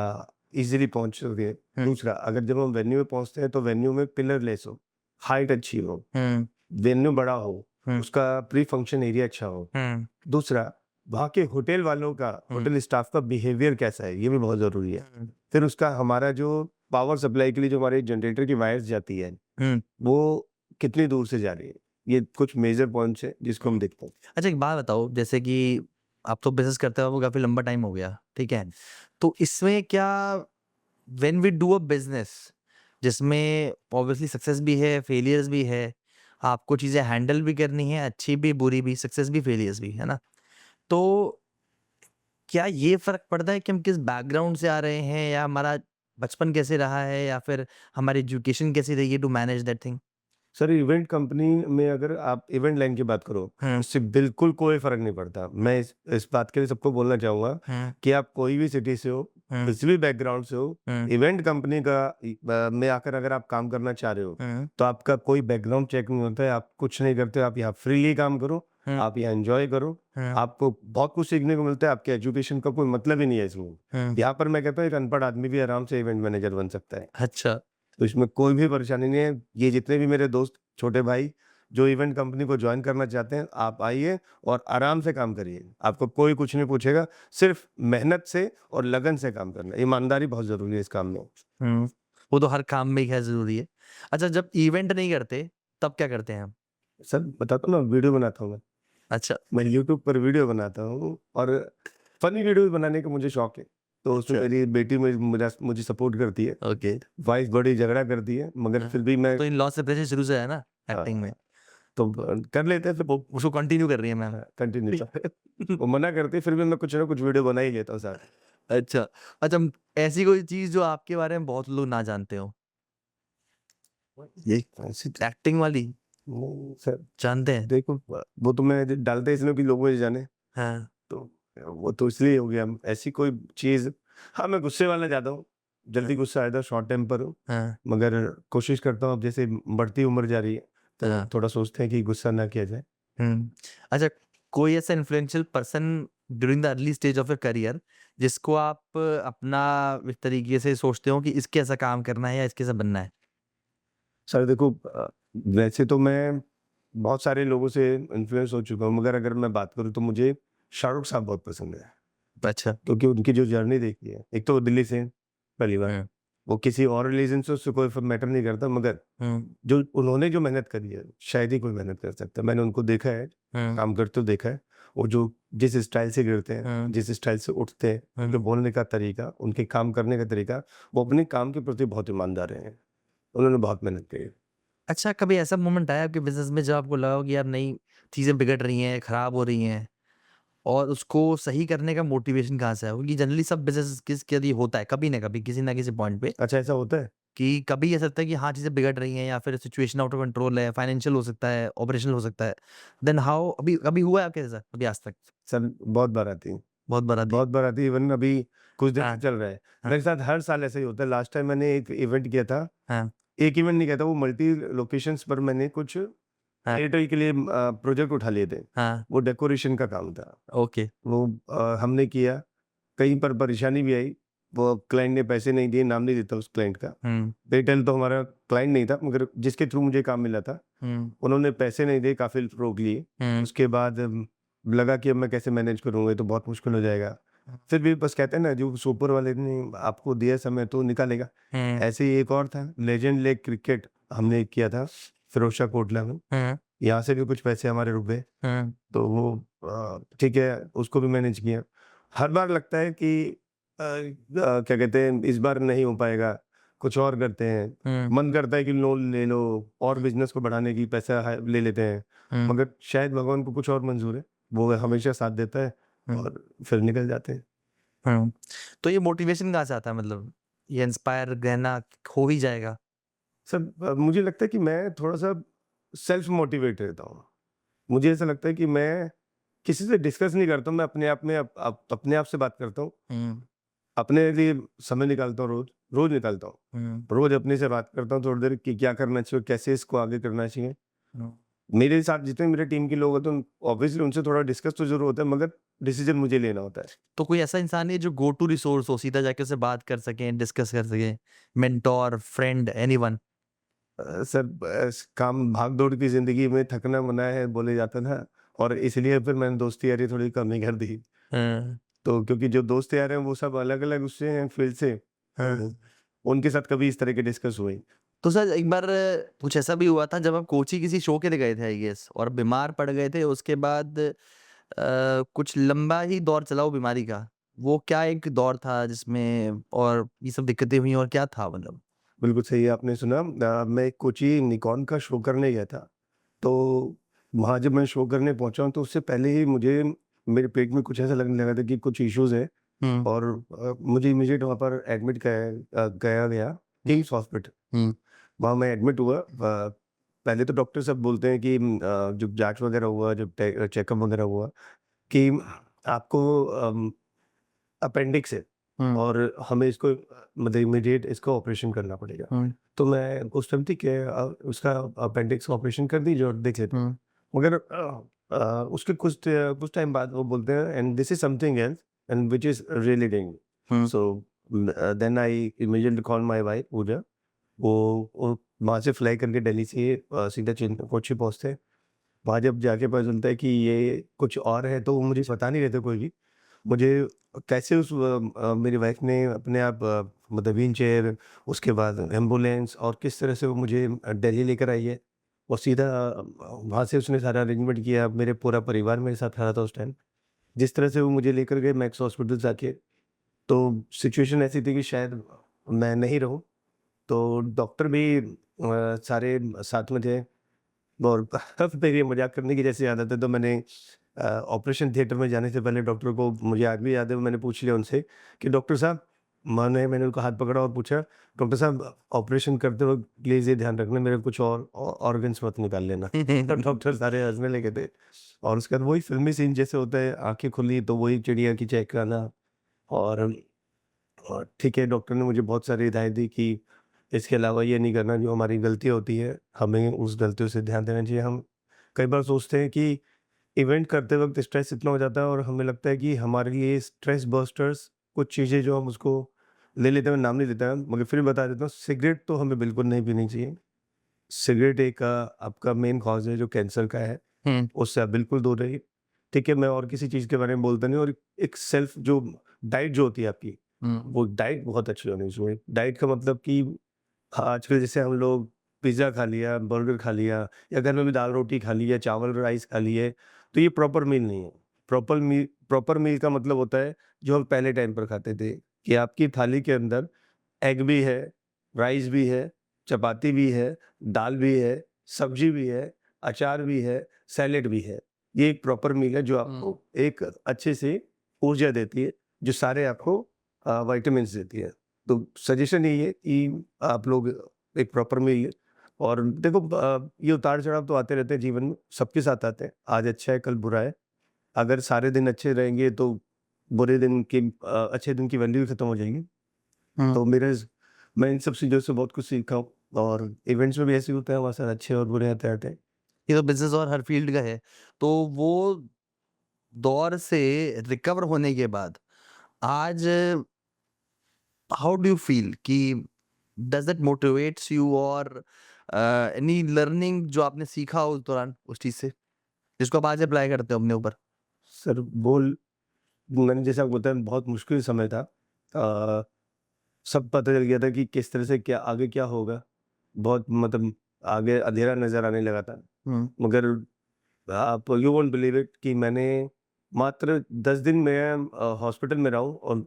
ईज़िली पहुँच सके। हुँ, दूसरा अगर जब हम वेन्यू में पहुँचते हैं तो वेन्यू में पिलर लेस हो, हाइट अच्छी हो, हुँ, वेन्यू बड़ा हो, हुँ, उसका प्री फंक्शन एरिया अच्छा हो। हुँ, दूसरा वहाँ के होटल वालों का, हुँ, होटल स्टाफ का बिहेवियर कैसा है, ये भी बहुत ज़रूरी है। हुँ, फिर उसका हमारा जो पावर सप्लाई के लिए जो हमारे जनरेटर की वायर्स जाती है, हुँ, वो कितनी दूर से जा रही है। ये कुछ मेजर पॉइंट्स हैं जिसको हम हुँ। देखते हैं। अच्छा एक बात बताओ, जैसे कि आप तो बिज़नेस करते हो, आपको काफ़ी लंबा टाइम हो गया, ठीक है? तो इसमें क्या when we do a business जिसमें ऑब्वियसली सक्सेस भी है, फेलियर्स भी है, आपको चीज़ें हैंडल भी करनी है, अच्छी भी, बुरी भी, सक्सेस भी, फेलियर्स भी, है ना? तो क्या ये फ़र्क पड़ता है कि हम किस बैकग्राउंड से आ रहे हैं या हमारा बचपन कैसे रहा है या फिर हमारी एजुकेशन कैसी रही है to manage that thing? Sir event company में अगर आप इवेंट लाइन की बात करो, हुँ, उससे बिल्कुल कोई फ़र्क नहीं पड़ता। मैं इस बात के लिए सबको बोलना चाहूँगा हुँ, कि आप कोई भी सिटी से हो, हुँ, किसी भी बैकग्राउंड से हो, हुँ, इवेंट कंपनी का में आकर अगर आप काम करना चाह रहे हो, हुँ, तो आपका कोई बैकग्राउंड चेक नहीं होता है, आप कुछ नहीं करते, आप यहाँ फ्रीली काम करो, हुँ, आप यहाँ एन्जॉय करो, हुँ, आपको बहुत कुछ सीखने को मिलता है, आपके एजुकेशन का कोई मतलब ही नहीं है इसमें। हुँ। यहाँ पर मैं कहता हूँ एक अनपढ़ आदमी भी आराम से इवेंट मैनेजर बन सकता है। अच्छा। तो इसमें कोई भी परेशानी नहीं है। ये जितने भी मेरे दोस्त, छोटे भाई जो इवेंट कंपनी को जॉइन करना चाहते हैं, आप आइए और आराम से काम करिए। आपको कोई कुछ नहीं पूछेगा, सिर्फ़ मेहनत से और लगन से काम करना है। ईमानदारी बहुत ज़रूरी है इस काम में। हुँ, वो तो हर काम में ही ख़ैर ज़रूरी है। अच्छा जब इवेंट नहीं करते, तब क्या करते हैं हम? सर बताता हूँ ना वीडियो बनाता हूँ मैं। अच्छा, मैं यूट्यूब पर वीडियो बनाता हूँ और फ़नी वीडियो बनाने का मुझे शौक है। तो उसमें अच्छा, मेरी बेटी मुझे सपोर्ट करती है। ओके। वाइफ़ बड़ी झगड़ा करती है, मगर हाँ, फिर भी मैं तो इन-लॉ से प्रेशर शुरू से है ना एक्टिंग में, तो कर लेते हैं फिर वो उसको कंटिन्यू कर रही है मैम। कंटिन्यू। वो मना करती है, फिर भी मैं कुछ ना कुछ वीडियो बना ही लेता हूँ साथ। अच्छा, अच्छा ऐसी कोई चीज़ जो आपके बारे में बहुत लोग ना जानते हों? ये ऐसी एक्टिंग वाली, नहीं सर, जानते हैं? देखो वो तो मैं डालता इसलिए कि लोग मुझे जाने, हाँ, तो वो तो इसलिए हो गया। ऐसी कोई चीज़ हाँ, मैं गुस्से वाला ज़्यादा हूँ, हाँ, जल्दी गुस्सा आ जाता हूँ, शॉर्ट टेम्पर हूँ, हाँ, मगर कोशिश करता हूँ अब जैसे बढ़ती उम्र जा रही है, तो हाँ। थोड़ा सोचते हैं कि गुस्सा ना किया जाए। अच्छा, कोई ऐसा influential person during the early stage of your career जिसको आप अपना इस तरीके से सोचते हो कि इसके ऐसा काम करना है या इसके ऐसा बनना है? सर देखो, वैसे तो मैं बहुत सारे लोगों से इन्फ्लुएंस हो चुका हूँ, मगर अगर मैं बात करूँ तो मुझे शाहरुख साहब बहुत पसंद है। अच्छा। क्योंकि उनकी जो जर्नी देखी है, एक तो वो दिल्ली से हैं, पहली बात। हुँ, वो किसी और रिलीजन से, उससे कोई मैटर नहीं करता, मगर हुँ, जो उन्होंने जो मेहनत करी है, शायद ही कोई मेहनत कर सकता है। मैंने उनको देखा है, हुँ, काम करते हुए देखा है। वो जो जिस स्टाइल से गिरते हैं, हुँ, जिस स्टाइल से उठते हैं, उनके हुँ। बोलने का तरीका, उनके काम करने का तरीका, वो अपने काम के प्रति बहुत ईमानदार हैं। उन्होंने बहुत मेहनत की है। अच्छा, कभी ऐसा मोमेंट आया आपके बिज़नेस में जब आपको लगा हो कि यार नहीं, चीज़ें बिगड़ रही हैं, खराब हो रही हैं और उसको सही करने का मोटिवेशन कहाँ से आया? क्योंकि जनरली सब बिज़नेस के यदि होता है कभी ना कभी, किसी ना किसी पॉइंट पे अच्छा, ऐसा होता है? कि कभी ऐसा लगता है कि हाँ, चीज़ें बिगड़ रही हैं या फिर सिचुएशन आउट ऑफ कंट्रोल है, फाइनेंशियल हो सकता है, ऑपरेशनल हो सकता है। देन हाउ अभी कभी हुआ है आपके साथ अभी आज तक? सर बहुत बार आती है। बहुत बार आती है। बहुत बार आती है, इवन अभी कुछ दिन से हाँ, चल रहा है। हाँ, मेरे साथ हर साल ऐसा ही होता है। लास्ट टाइम मैंने एक इवेंट किया था। हाँ, एक इवेंट नहीं किया था, वो मल्टी लोकेशंस पर मैंने कुछ हाँ, एयरटेल के लिए प्रोजेक्ट उठा लिए थे। हाँ, वो डेकोरेशन का काम था। ओके। वो हमने किया, कहीं पर परेशानी भी आई। वो क्लाइंट ने पैसे नहीं दिए, नाम नहीं देता उस क्लाइंट का। हुँ, एयरटेल तो हमारा क्लाइंट नहीं था, मगर जिसके थ्रू मुझे काम मिला था, हुँ, उन्होंने पैसे नहीं दिए, काफ़ी रोक लिए। हुँ, उसके बाद लगा कि अब मैं कैसे मैनेज करूँगा, ये तो बहुत मुश्किल हो जाएगा। फिर भी बस कहते हैं ना, जो ऊपर वाले ने आपको दिया समय तो निकालेगा। हुँ, ऐसे ही एक और था, लेजेंड लेग क्रिकेट हमने किया था फिरोज शाह कोटला में। हुँ, यहाँ से भी कुछ पैसे हमारे रुक गए, हुँ, तो वो ठीक है, उसको भी मैनेज किया। हर बार लगता है कि क्या कहते हैं, इस बार नहीं हो पाएगा, कुछ और करते हैं। हुँ, मन करता है कि लोन ले लो और बिज़नेस को बढ़ाने की पैसा ले लेते हैं, हुँ, मगर शायद भगवान को कुछ और मंज़ूर है, वो हमेशा साथ देता है हुँ, और फिर निकल जाते हैं। हुँ। तो ये मोटिवेशन कहाँ से आता है मतलब? ये इंस्पायर रहना हो ही जाएगा? सब मुझे लगता है कि मैं थोड़ा-सा सेल्फ मोटिवेट रहता हूँ। मुझे ऐसा लगता है कि मैं किसी से डिस्कस नहीं करता हूँ, मैं अपने आप में अपने आप से बात करता हूँ। हुँ, अपने लिए समय निकालता हूँ रोज़, रोज़ निकालता हूँ। हुँ, रोज़ अपने से बात करता हूँ थोड़ी देर कि क्या करना चाहिए, कैसे इसको आगे करना चाहिए। हुँ। मेरे साथ जितने मेरे टीम के लोग होते हैं, ऑब्वियसली उनसे थोड़ा डिस्कस तो ज़रूर होता है, मगर डिसीज़न मुझे लेना होता है। तो कोई ऐसा इंसान है जो गो टू रिसोर्स हो, सीधा जाके उससे बात कर सकें, डिस्कस कर सकें? Mentor, friend, anyone? सर काम भाग-दौड़ की ज़िंदगी में थकना मना है बोले जाता था, और इसलिए फिर मैंने दोस्ती यारी थोड़ी कम ही कर दी। हाँ, तो क्योंकि जो दोस्त यार हैं वो सब अलग-अलग उससे हैं फील्ड से, हाँ। तो उनके साथ कभी इस तरह की डिस्कस हुई। तो सर एक बार कुछ ऐसा भी हुआ था जब आप कोची किसी शो के लिए गए थे आई गेस और बीमार पड़ गए थे उसके बाद कुछ लंबा ही दौर चला वो बीमारी का। वो क्या एक दौर था जिसमें और ये सब दिक्कतें हुई और क्या था मतलब? बिल्कुल सही आपने सुना। मैं कोची निकॉन का शो करने गया था, तो वहाँ जब मैं शो करने पहुँचा हूँ, तो उससे पहले ही मुझे मेरे पेट में कुछ ऐसा लगने लगा था कि कुछ इश्यूज़ हैं, हुँ, और मुझे इमीडिएट वहाँ पर एडमिट किया गया किंग्स हॉस्पिटल। हुँ, वहाँ मैं एडमिट हुआ। पहले तो डॉक्टर साहब बोलते हैं कि जब जाँच वगैरह हुआ, जब चेकअप वगैरह हुआ कि आपको अपेंडिक्स है हुँ, और हमें इसको मतलब इमीडिएट इसका ऑपरेशन करना पड़ेगा। हुँ, तो मैं उस टाइम ठीक है, उसका अपेंडिक्स का ऑपरेशन कर दीजिए और देख लेते हैं। हुँ, मगर उसके कुछ टाइम बाद वो बोलते हैं and this is something else and which is really doing. Hmm, so then I immediately called my wife Pooja. वो वहाँ से फ्लाई करके दिल्ली से सीधा कोच्चि पहुँचते हैं। वहाँ जब जाके पता चलता है कि ये कुछ और है, तो वो मुझे बता नहीं रहे थे कोई भी। मुझे कैसे मेरी वाइफ ने अपने आप मतलब व्हील चेयर, उसके बाद एम्बुलेंस, और किस तरह से वो मुझे दिल्ली लेकर आई है, और सीधा वहाँ से उसने सारा अरेंजमेंट किया। मेरे पूरा परिवार मेरे साथ खड़ा था उस टाइम। जिस तरह से वो मुझे लेकर गए मैक्स हॉस्पिटल जाके, तो सिचुएशन ऐसी थी कि शायद मैं नहीं रहूँ। तो डॉक्टर भी सारे साथ में थे, और मेरी मज़ाक करने की जैसी आदत है, तो मैंने ऑपरेशन थिएटर में जाने से पहले डॉक्टर को, मुझे आज भी याद है, मैंने पूछ लिया उनसे कि डॉक्टर साहब, मैंने उनका हाथ पकड़ा और पूछा, डॉक्टर साहब ऑपरेशन करते वक़्त प्लीज़ ये ध्यान रखना मेरे कुछ और ऑर्गन्स मत निकाल लेना। तो डॉक्टर सारे हँसने लगे थे, और उसके बाद वही फ़िल्मी सीन जैसे होता है, आँखें खुली तो वही चिड़िया की चहकाना, और ठीक है, डॉक्टर ने मुझे बहुत सारी हिदायत दी कि इसके अलावा ये नहीं करना, जो हमारी गलती होती है हमें उस गलतियों से ध्यान देना चाहिए। हम कई बार सोचते हैं कि इवेंट करते वक्त स्ट्रेस इतना हो जाता है और हमें लगता है कि हमारे लिए स्ट्रेस बस्टर्स कुछ चीज़ें जो हम उसको ले लेते हैं, नाम नहीं लेते हैं, मगर फिर बता देता हूँ, सिगरेट तो हमें बिल्कुल नहीं पीनी चाहिए। सिगरेट एक आपका मेन कॉज है जो कैंसर का है, हुँ, उससे आप बिल्कुल दूर रहिए। ठीक है, मैं और किसी चीज़ के बारे में बोलता नहीं, और एक सेल्फ जो डाइट जो होती है आपकी, हुँ, वो डाइट बहुत अच्छी होनी चाहिए। डाइट का मतलब कि आजकल जैसे हम लोग पिज़्ज़ा खा लिया, बर्गर खा लिया, या घर में भी दाल-रोटी खा ली, या चावल-राइस खा लिए, तो ये प्रॉपर मील नहीं है। प्रॉपर मील का मतलब होता है जो हम पहले टाइम पर खाते थे, कि आपकी थाली के अंदर एग भी है, राइस भी है, चपाती भी है, दाल भी है, सब्ज़ी भी है, अचार भी है, सैलेड भी है। ये एक प्रॉपर मील है जो आपको हुँ। एक अच्छे से ऊर्जा देती है, जो सारे आपको विटामिन्स देती है। तो सजेशन यही है कि आप लोग एक प्रॉपर मील, और देखो ये उतार-चढ़ाव तो आते रहते हैं जीवन में, सबके साथ आते हैं। आज अच्छा है, कल बुरा है। अगर सारे दिन अच्छे रहेंगे तो बुरे दिन की अच्छे दिन की वैल्यू ही खत्म हो जाएगी। हुँ। तो मैं इन सब चीज़ों से बहुत कुछ सीखा हूँ, और इवेंट्स में भी ऐसे ही होता है, वहाँ से अच्छे और बुरे आते रहते हैं। ये तो बिज़नेस और हर फ़ील्ड का है। तो वो दौर से रिकवर होने के बाद आज हाउ डू यू फ़ील कि डज़ इट मोटिवेट्स यू और एनी लर्निंग जो आपने सीखा उस दौरान उस चीज़ से, जिसको आप आज अप्लाई करते हो अपने ऊपर? सर बोल मैंने जैसा आपको बताया, बहुत मुश्किल समय था। सब पता चल गया था कि किस तरह से क्या आगे क्या होगा। बहुत मतलब आगे अंधेरा नज़र आने लगा था। हुँ, मगर आप यू वोंट बिलीव इट कि मैंने मात्र 10 दिन मैं हॉस्पिटल में रहा हूँ, और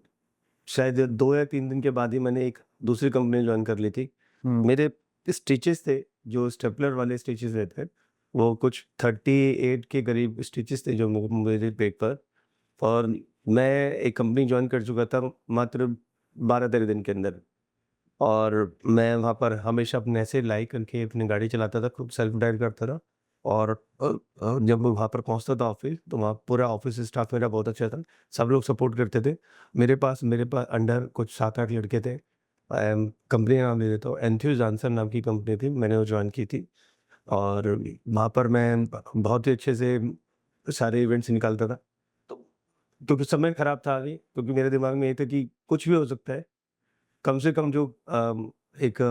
शायद 2 या 3 दिन के बाद ही मैंने एक दूसरी कंपनी जॉइन कर ली थी। हुँ, मेरे स्टिचेस थे, जो स्टेपलर वाले स्टिचेस रहते हैं, वो कुछ 38 के करीब स्टिचेस थे जो मेरे पेट पर, और मैं एक कंपनी जॉइन कर चुका था मात्र 12-13 दिन के अंदर। और मैं वहाँ पर हमेशा अपने ऐसे लाई करके अपनी गाड़ी चलाता था, खुद सेल्फ ड्राइव करता था। और जब मैं वहाँ पर पहुँचता था ऑफ़िस, तो वहाँ पूरा ऑफ़िस स्टाफ मेरा बहुत अच्छा था। सब लोग सपोर्ट करते थे। मेरे पास अंडर कुछ 7-8 लड़के थे। कंपनी का नाम ले लेता हूँ, एंथ्यूज आंसर नाम की कंपनी थी, मैंने वो जॉइन की थी। और वहाँ पर मैं बहुत ही अच्छे से सारे इवेंट्स निकालता था। तो क्योंकि समय खराब था अभी, क्योंकि मेरे दिमाग में ये था कि कुछ भी हो सकता है। कम से कम जो एक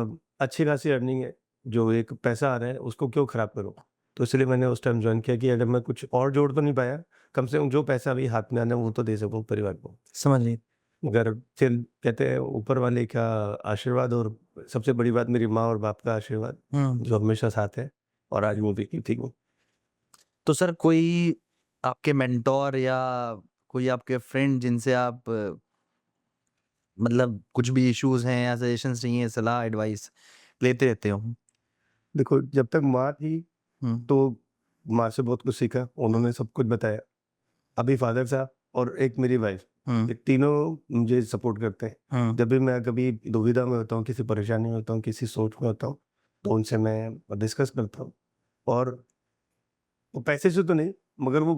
अच्छी खासी अर्निंग है, जो एक पैसा आ रहा है, उसको क्यों खराब करूँ? तो इसलिए मैंने उस टाइम जॉइन किया कि अगर मैं कुछ और जोड़ तो नहीं पाया, कम से कम जो पैसा अभी हाथ में आना है, वो तो दे सकूँ परिवार को। समझ गई। मगर फिर कहते हैं ऊपर वाले का आशीर्वाद, और सबसे बड़ी बात मेरी माँ और बाप का आशीर्वाद, हुँ। जो हमेशा साथ है, और आज वो भी ठीक हूँ। तो सर कोई आपके मेंटर या कोई आपके फ्रेंड जिनसे आप मतलब कुछ भी इश्यूज़ हैं या सजेशंस चाहिए, सलाह, एडवाइस लेते रहते हो? देखो, जब तक माँ थी, हुँ, तो माँ से बहुत कुछ सीखा, उन्होंने सब कुछ बताया। अभी फादर साहब और एक मेरी वाइफ़, हुँ, ये तीनों मुझे सपोर्ट करते हैं। हुँ, जब भी मैं कभी दुविधा में होता हूँ, किसी परेशानी में होता हूँ, किसी सोच में होता हूँ, तो उनसे मैं डिस्कस करता हूँ। और वो पैसे से तो नहीं, मगर वो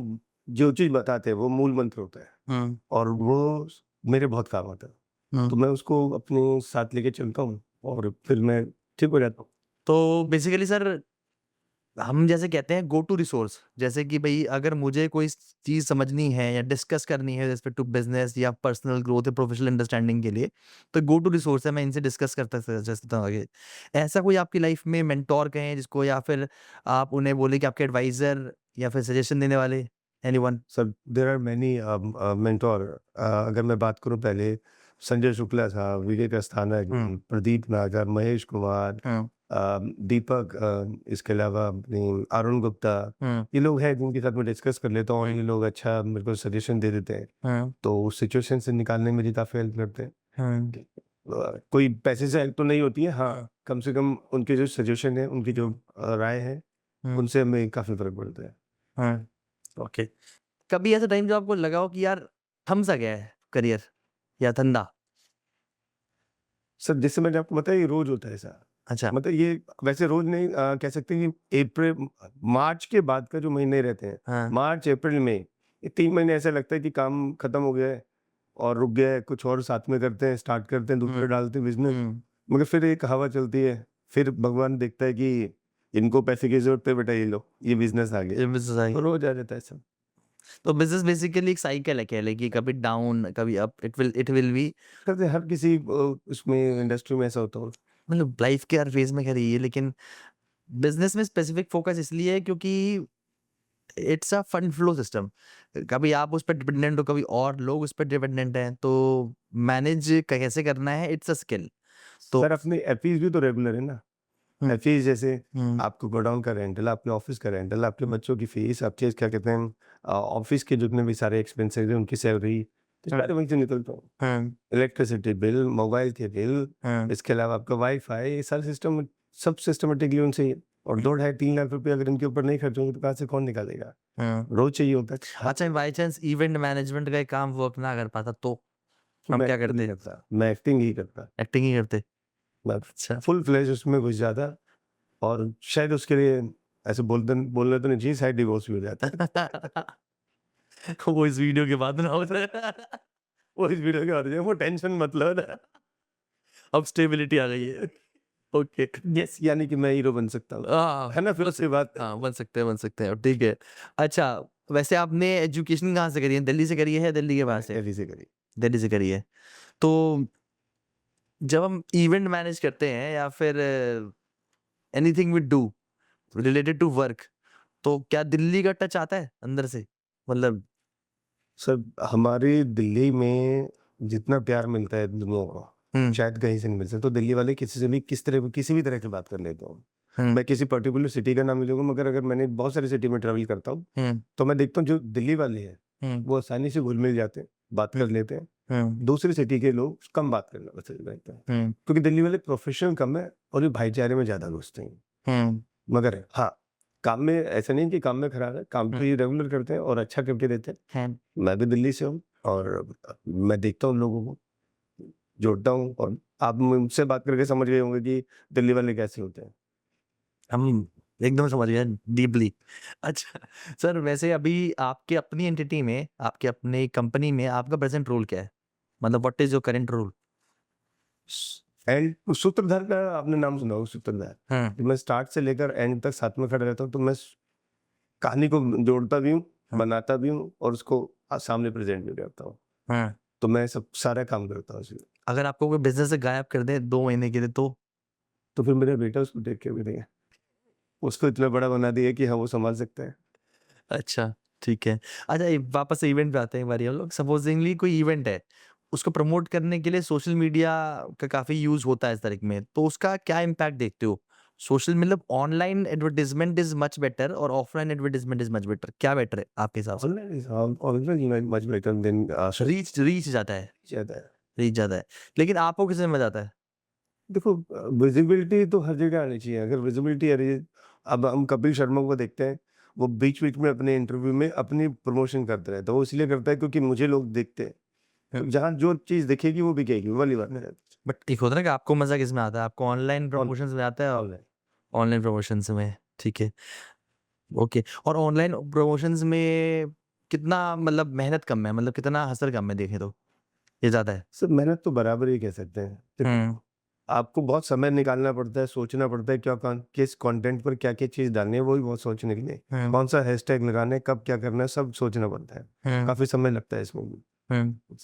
जो चीज़ बताते हैं, वो मूल मंत्र होता है, हुँ, और वो मेरे बहुत काम आता है। हुँ। तो मैं उसको अपने साथ लेके चलता हूँ, और फिर मैं ठीक हो जाता हूँ। तो बेसिकली सर हम जैसे कहते हैं गो टू रिसोर्स जैसे कि भई अगर मुझे कोई चीज़ समझनी है या डिस्कस करनी है रिस्पेक्ट टू बिज़नेस या पर्सनल ग्रोथ या प्रोफेशनल अंडरस्टैंडिंग के लिए, तो गो टू रिसोर्स है मैं इनसे डिस्कस करता जा सकता हूँ आगे। ऐसा कोई आपकी लाइफ़ में मेंटर कहें जिसको या फिर आप उन्हें बोले कि आपके एडवाइज़र या फिर सजेशन देने वाले anyone? Sir there are many mentor. अगर मैं बात करूँ, पहले संजय शुक्ला था, विवेक अस्थाना हुँ, जी, प्रदीप नागर, महेश कुमार, हुँ, दीपक, इसके अलावा अपनी अरुण गुप्ता, हुँ, ये लोग हैं जिनके साथ मैं डिस्कस कर लेता हूँ, और ये लोग अच्छा मेरे को सजेशन दे देते हैं। हुँ, तो उस सिचुएशन से निकालने में मेरी काफ़ी हेल्प करते हैं। हुँ, कोई पैसे से हेल्प तो नहीं होती है, हाँ, हुँ, कम से कम उनके जो सजेशन है, उनकी जो राय है, हुँ, उनसे हमें काफ़ी फ़र्क पड़ता है। हुँ, ओके। कभी ऐसा टाइम जब आपको लगा हो कि यार थम सा गया है करियर या धंधा? सर, जैसे मैंने आपको बताया, ये रोज़ होता है ऐसा। अच्छा, मतलब ये वैसे रोज़ नहीं, कह सकते हैं कि मार्च के बाद का जो महीने रहते हैं, हाँ, मार्च, अप्रैल, मई, ये 3 महीने ऐसा लगता है कि काम खत्म हो गया है और रुक गया है, कुछ और साथ में करते हैं, स्टार्ट करते हैं, हुँ, दूसरा डालते हैं बिज़नेस। हुँ। मगर फिर एक कहावत चलती है, फिर भगवान देखता है कि इनको पैसे की ज़रूरत है, बेटा ये लो, ये बिज़नेस आ गया। ये business आई। तो रोज़ आ जाता है सब। तो बिजनेस बेसिकली एक साइकिल है, कह ले कि कभी डाउन कभी अप, इट विल बी, करते हर किसी उसमें इंडस्ट्री में ऐसा होता होगा। मतलब लाइफ के हर फेज में कह रही है, लेकिन बिजनेस में स्पेसिफिक फोकस इसलिए है क्योंकि it's a fund flow system. कभी आप उस पर डिपेंडेंट हो, कभी और लोग उस पर डिपेंडेंट हैं, तो मैनेज कैसे करना है, इट्स अ स्किल। तो सर अपनी एफीस भी तो रेगुलर है ना। हम्म, एफीस जैसे हम्म, आपको गोडाउन का रेंटल, आपके ऑफिस का रेंटल, आपके बच्चों की फीस, आपके क्या कहते हैं ऑफिस के जितने भी सारे एक्सपेंसेस हैं उनकी सैलरी, तो सारे वहीं से निकलता हूँ। हम्म, इलेक्ट्रिसिटी बिल, मोबाइल के बिल, हम्म, इसके अलावा आपका वाईफाई, ये सारे सिस्टम सब सिस्टमेटिकली उनसे ही है। और 2-2.5-3 लाख रुपए अगर इनके ऊपर नहीं खर्च होंगे तो कहाँ से कौन निकालेगा? हम्म। रोज चाहिए होता है। अच्छा, बाई चांस इवेंट मैनेजमेंट का एक काम वर्क ना कर पाता तो हम मैं क्या एक्टिंग नहीं करते? करता, मैं एक्टिंग ही करता। एक्टिंग ही करते। मैं अच्छा। फुल फ्लेज उसमें घुस जाता और शायद उसके लिए ऐसे बोलना तो नहीं चाहिए, शायद डिवोर्स भी हो जाता। वो इस वीडियो के बाद ना हो जाए। वो इस वीडियो के बाद वो टेंशन मत लो ना। अब स्टेबिलिटी आ गई है। ओके। यस, यानी कि मैं हीरो बन सकता हूँ, है ना? फिर उसके बाद हाँ, बन सकते हैं, ठीक है। अच्छा, वैसे आपने एजुकेशन कहाँ से करी है? दिल्ली से करी है या दिल्ली के बाहर से? दिल्ली से करी। दिल्ली से करी है। तो जब हम इवेंट मैनेज करते हैं या फिर anything we do related to work, तो क्या दिल्ली का टच आता है अंदर से? मतलब सर हमारी दिल्ली में जितना प्यार मिलता है लोगों को, शायद कहीं से नहीं मिल सकता। तो दिल्ली वाले किसी से भी किसी भी तरह की बात कर लेता हूँ। मैं किसी पर्टिकुलर सिटी का नाम नहीं लूँगा, मगर अगर मैंने बहुत सारी सिटी में ट्रैवल करता हूँ, तो मैं देखता हूँ जो दिल्ली वाले हैं, वो आसानी से घुल-मिल जाते हैं, बात कर लेते हैं। दूसरी सिटी के लोग कम बात करना पसंद करते हैं, क्योंकि दिल्ली वाले प्रोफेशनल कम है और ये भाईचारे में ज़्यादा घुसते हैं। मगर हाँ, काम में ऐसा नहीं कि काम में खराब है, काम तो ये रेगुलर करते हैं और अच्छा करके देते हैं। मैं भी दिल्ली से हूँ और मैं देखता हूँ लोगों को, जोड़ता हूँ और आप मुझसे बात करके समझ गए होंगे कि दिल्ली वाले कैसे होते हैं। हम एकदम समझ गए डीपली। अच्छा, सर वैसे अभी आपके अपनी एंटिटी में, आपके अपने कंपनी में आपका प्रेजेंट रोल क्या है? मतलब what is your current role? And Sutradhar का आपने नाम सुना होगा, सूत्रधार। हाँ, मैं स्टार्ट से लेकर एंड तक साथ में खड़ा रहता हूँ, तो मैं कहानी को जोड़ता भी हूँ, बनाता भी हूँ और उसको सामने प्रेजेंट भी करता हूँ। हाँ। तो मैं सब सारा काम करता हूँ इसमें। अगर आपको कोई बिजनेस से गायब कर दे 2 महीने के लिए तो फिर मेरा बेटा उसको देख के भी नहीं है, उसको इतना बड़ा बना दिया कि हाँ वो संभाल सकता है। अच्छा, ठीक है। अच्छा, वापस से इवेंट पे आते हैं एक बारी हम लोग। सपोज़िंगली कोई इवेंट है, उसको प्रमोट करने के लिए सोशल मीडिया का काफ़ी यूज़ होता है इस तारीख में, तो उसका क्या इम्पैक्ट देखते हो? सोशल मतलब online advertisement is much better और offline advertisement is much better, क्या बेटर है आपके हिसाब से? Online is always much better than reach reach ज़्यादा है, ज़्यादा है। रीच ज़्यादा है। लेकिन आपको किसमें मज़ा आता है? देखो विजिबिलिटी तो हर जगह आनी चाहिए। अगर विजिबिलिटी आ रही है, अब हम कपिल शर्मा को देखते हैं, वो बीच-बीच में अपने इंटरव्यू में अपनी प्रमोशन करता रहता है। वो इसलिए करता है क्योंकि मुझे लोग देखते हैं। तो जहाँ जो चीज़ दिखेगी वो बिकेगी, वो वाली बात है। बट एक होता है ना कि आपको मज़ा किसमें आता है? आपको ऑनलाइन ऑन प्रमोशंस में आता है और ऑनलाइन। ऑनलाइन प्रमोशंस में, ठीक है। ओके। और ऑनलाइन प्रमोशंस में कितना मतलब मेहनत कम है, मतलब कितना हसल कम है देखें तो? ये ज़्यादा है? सब मेहनत तो बराबर ही कह सकते हैं। देखो, हुँ, आपको बहुत समय निकालना पड़ता है, सोचना पड़ता है क्या किस कंटेंट पर क्या-क्या चीज़ डालनी है, वो भी बहुत सोचने के लिए। हुँ, कौन-सा हैशटैग लगाना है, कब क्या करना है, सब सोचना पड़ता है। हुँ, काफ़ी समय लगता है इसमें भी। हुँ।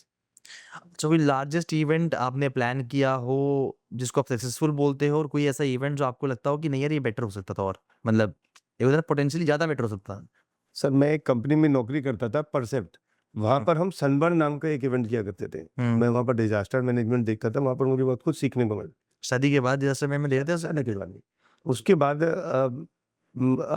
जो भी लार्जेस्ट इवेंट आपने प्लान किया हो, जिसको आप सक्सेसफुल बोलते हो, और कोई ऐसा इवेंट जो आपको लगता हो कि नहीं यार ये बेटर हो सकता था, और मतलब ये होता है ना पोटेंशियली ज़्यादा बेटर हो सकता था? सर मैं एक कंपनी में नौकरी करता था, परसेप्ट। वहाँ हुँ, पर हम सनबर्न नाम का एक इवेंट किया करते थे। हुँ। मैं वहाँ पर डिज़ास्टर मैनेजमेंट देखता था, वहाँ पर मुझे बहुत कुछ सीखने को मिला। शादी के बाद जैसे में ले रहे थे शादी के बाद। उसके बाद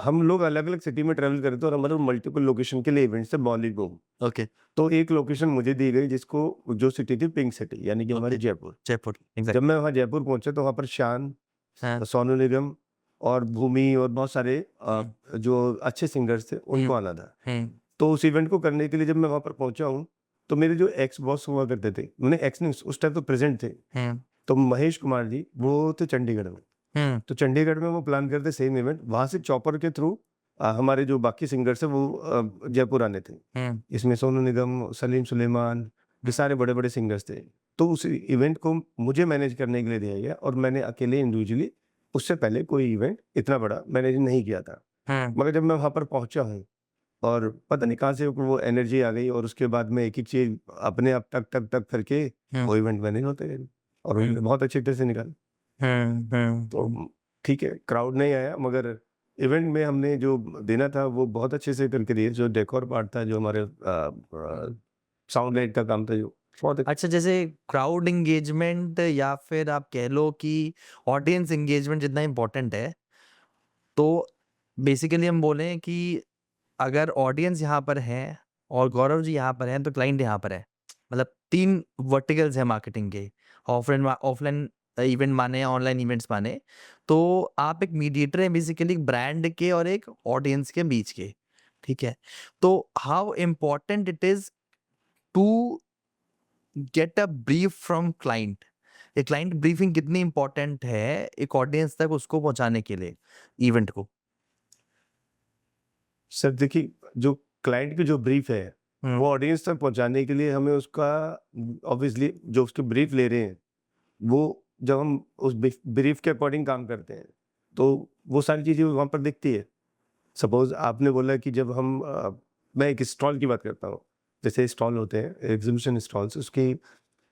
हम लोग अलग-अलग सिटी में ट्रैवल कर रहे थे और हमारे मल्टीपल लोकेशन के लिए इवेंट्स थे बॉलीवुड। ओके, तो एक लोकेशन मुझे दी गई जिसको जो सिटी थी पिंक सिटी, यानी कि हमारी ओके। जयपुर। जयपुर, जब एग्ज़ैक्ट। मैं वहाँ जयपुर पहुँचा तो वहाँ पर शान, हाँ। सोनू निगम और भूमि और बहुत सारे हुँ, जो अच्छे सिंगर्स थे उनको हुँ, आना था। हुँ, तो उस इवेंट को करने के लिए जब मैं वहाँ पर पहुँचा हूँ, तो मेरे जो एक्स बॉस हुआ करते थे, उन्हें एक्स नहीं उस टाइम तो प्रेज़ेंट थे, हुँ, तो महेश कुमार जी वो थे चंडीगढ़ में। हुँ, तो चंडीगढ़ में वो प्लान करते सेम इवेंट, वहाँ से चॉपर के थ्रू हमारे जो बाकी सिंगर्स हैं वो जयपुर आने थे। हुँ, इसमें सोनू निगम, सलीम सुलेमान, ये सारे बड़े-बड़े सिंगर्स थे। तो उस इवेंट को मुझे मैनेज करने के लिए दिया गया और मैंने अकेले इंडिविजुअली उससे पहले कोई इवेंट इतना बड़ा मैनेज नहीं किया था। मगर जब मैं वहाँ पर पहुँचा हूँ और पता नहीं कहाँ से वो एनर्जी आ गई और उसके बाद में एक-एक चीज़ अपने आप टक, टक, टक करके वो इवेंट मैनेज होते गए और उन्होंने बहुत अच्छी तरह से निकाला। तो ठीक है, क्राउड नहीं आया मगर इवेंट में हमने जो देना था वो बहुत अच्छे से करके दिए। जो डेकोर पार्ट था, जो हमारे साउंड लाइट का काम था, जो बहुत अच्छा, जैसे क्राउड एंगेजमेंट या फिर आप कह लो कि ऑडियंस एंगेजमेंट जितना इम्पोर्टेंट है, तो बेसिकली हम बोलें कि अगर ऑडियंस यहाँ पर है और गौरव जी यहाँ पर हैं, तो क्लाइंट यहाँ पर है। मतलब 3 वर्टिकल्स हैं मार्केटिंग के, ऑफलाइन इवेंट माने या ऑनलाइन इवेंट्स माने। तो आप एक मीडिएटर हैं बेसिकली ब्रांड के और एक ऑडियंस के बीच के, ठीक है? तो how important it is to get a brief from client. ये क्लाइंट ब्रीफिंग कितनी इम्पोर्टेंट है एक ऑडियंस तक उसको पहुँचाने के लिए, इवेंट को? सर देखिए, जो क्लाइंट की जो ब्रीफ है, वो ऑडियंस तक पहुँचाने के लिए हमें उसका ऑब्वियसली जो उसकी ब्रीफ ले रहे हैं, वो जब हम उस ब्रीफ के अकॉर्डिंग काम करते हैं, तो वो सारी चीज़ें वहाँ पर दिखती है। सपोज़ आपने बोला कि जब हम मैं एक स्टॉल की बात करता हूँ। जैसे स्टॉल होते हैं, एग्ज़िबिशन स्टॉल्स, उसकी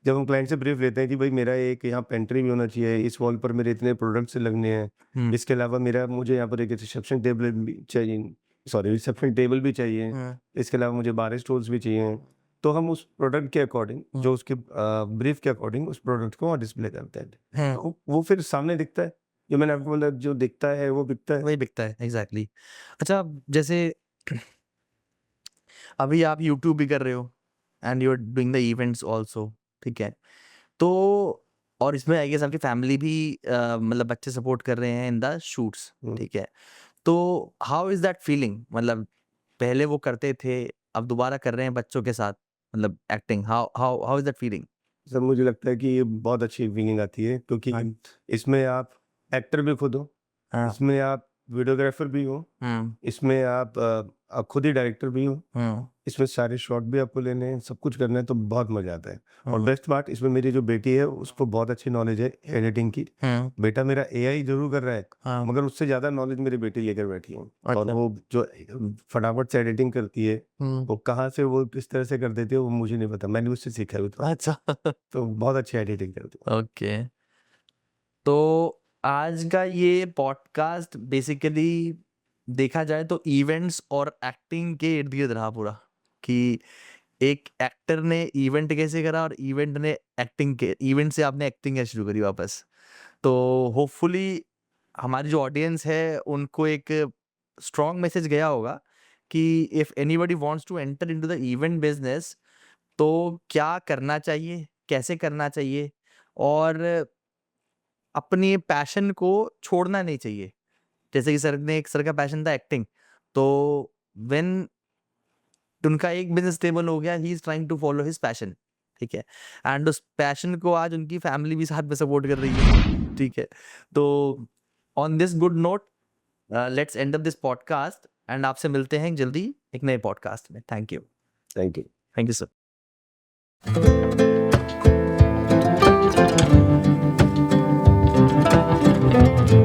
जब हम क्लाइंट से ब्रीफ लेते हैं कि भाई मेरा एक यहाँ पेंट्री भी होना चाहिए, इस वॉल पर मेरे इतने प्रोडक्ट्स लगने हैं, इसके अलावा मुझे यहाँ पर एक रिसेप्शन टेबल भी चाहिए, रिसेप्शन टेबल भी चाहिए, इसके अलावा मुझे बार स्टूल्स भी चाहिए। तो हम उस प्रोडक्ट के अकॉर्डिंग, जो उसके ब्रीफ के अकॉर्डिंग उस प्रोडक्ट को डिस्प्ले करते हैं। तो वो फिर सामने दिखता है। जो मैंने आपको बोला, जो दिखता है वो बिकता है। वही बिकता है, एग्ज़ैक्टली। अच्छा, जैसे अभी आप यूट्यूब भी कर रहे हो and you are doing the events also, ठीक है? तो और इसमें आई गेस आपकी फैमिली भी मतलब बच्चे सपोर्ट कर रहे हैं इन द शूट्स, हुँ। ठीक है? तो हाउ इज़ दैट फीलिंग? मतलब पहले वो करते थे, अब दोबारा कर रहे हैं बच्चों के साथ, मतलब acting, how how how is that feeling? Sir मुझे लगता है कि ये बहुत अच्छी फीलिंग आती है, क्योंकि हाँ। इसमें आप एक्टर भी खुद हो, हाँ। इसमें आप वीडियोग्राफर भी हो, इसमें आप खुद ही डायरेक्टर भी हो, इसमें सारे शॉट भी आपको लेने हैं, सब कुछ करना है, तो बहुत मज़ा आता है। और बेस्ट पार्ट, इसमें मेरी जो बेटी है उसको बहुत अच्छी नॉलेज है एडिटिंग की। बेटा मेरा एआई ज़रूर कर रहा है, मगर उससे ज़्यादा नॉलेज मेरी बेटी लेकर बैठी है। और अच्छा। वो जो फटाफट से एडिटिंग करती है, वो कहाँ से वो किस तरह से कर देती है वो मुझे नहीं पता, मैंने उससे सीखा है वो तो। अच्छा। तो बहुत अच्छी एडिटिंग करती है। ओके। तो आज का ये पॉडकास्ट बेसिकली देखा जाए तो इवेंट्स और एक्टिंग के इर्द-गिर्द रहा पूरा, कि एक एक्टर ने इवेंट कैसे करा और इवेंट से आपने एक्टिंग कैसे शुरू करी वापस। तो होपफुली हमारी जो ऑडियंस है उनको एक स्ट्रॉन्ग मैसेज गया होगा कि if anybody wants to enter into the event business, तो क्या करना चाहिए, कैसे करना चाहिए और अपने पैशन को छोड़ना नहीं चाहिए। जैसे कि सर का पैशन था एक्टिंग, तो व्हेन उनका एक बिज़नेस स्टेबल हो गया, he is trying to follow his passion, ठीक है? एंड उस पैशन को आज उनकी फैमिली भी साथ में सपोर्ट कर रही है, ठीक है? तो on this good note let's end up this podcast and आपसे मिलते हैं जल्दी एक नए पॉडकास्ट में। Thank you. Thank you. Thank you sir.